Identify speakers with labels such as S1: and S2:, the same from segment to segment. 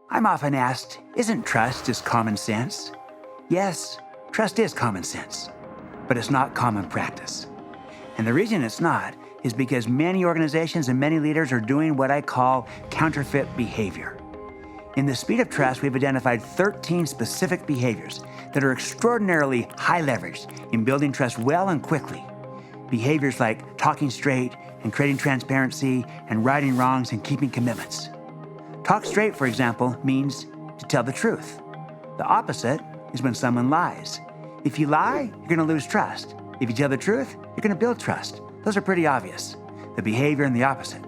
S1: I'm often asked, isn't trust just common sense? Yes, trust is common sense, but it's not common practice. And the reason it's not is because many organizations and many leaders are doing what I call counterfeit behavior. In the Speed of Trust, we've identified 13 specific behaviors that are extraordinarily high leverage in building trust well and quickly. Behaviors like talking straight and creating transparency and righting wrongs and keeping commitments. Talk straight, for example, means to tell the truth. The opposite is when someone lies. If you lie, you're going to lose trust. If you tell the truth, you're going to build trust. Those are pretty obvious, the behavior and the opposite.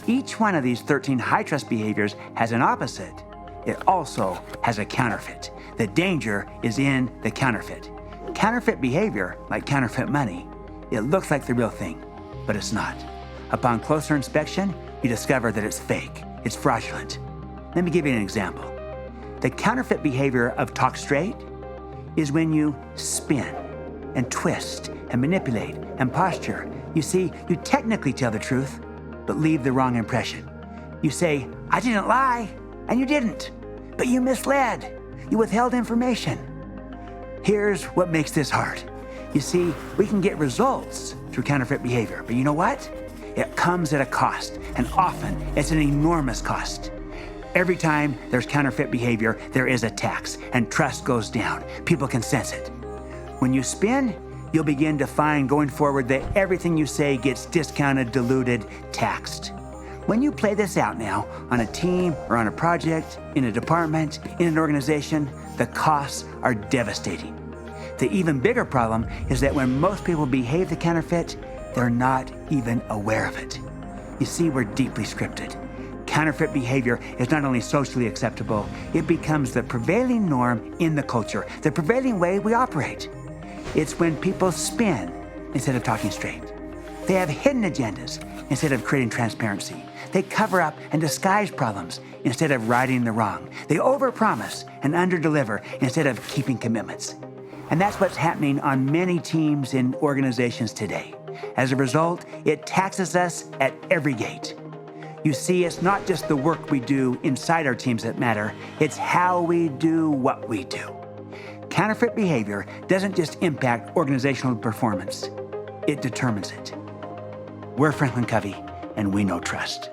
S1: Each one of these 13 high trust behaviors has an opposite. It also has a counterfeit. The danger is in the counterfeit. Counterfeit behavior, like counterfeit money, it looks like the real thing, but it's not. Upon closer inspection, you discover that it's fake, it's fraudulent. Let me give you an example. The counterfeit behavior of talk straight is when you spin and twist and manipulate and posture. You see, you technically tell the truth, but leave the wrong impression. You say, I didn't lie, and you didn't, but you misled. You withheld information. Here's what makes this hard. You see, we can get results through counterfeit behavior, but you know what? It comes at a cost, and often it's an enormous cost. Every time there's counterfeit behavior, there is a tax, and trust goes down. People can sense it. When you spin, you'll begin to find going forward that everything you say gets discounted, diluted, taxed. When you play this out now on a team or on a project, in a department, in an organization, the costs are devastating. The even bigger problem is that when most people behave the counterfeit, they're not even aware of it. You see, we're deeply scripted. Counterfeit behavior is not only socially acceptable, it becomes the prevailing norm in the culture, the prevailing way we operate. It's when people spin instead of talking straight. They have hidden agendas instead of creating transparency. They cover up and disguise problems instead of righting the wrong. They overpromise and underdeliver instead of keeping commitments. And that's what's happening on many teams and organizations today. As a result, it taxes us at every gate. You see, it's not just the work we do inside our teams that matter, it's how we do what we do. Counterfeit behavior doesn't just impact organizational performance, it determines it. We're FranklinCovey, and we know trust.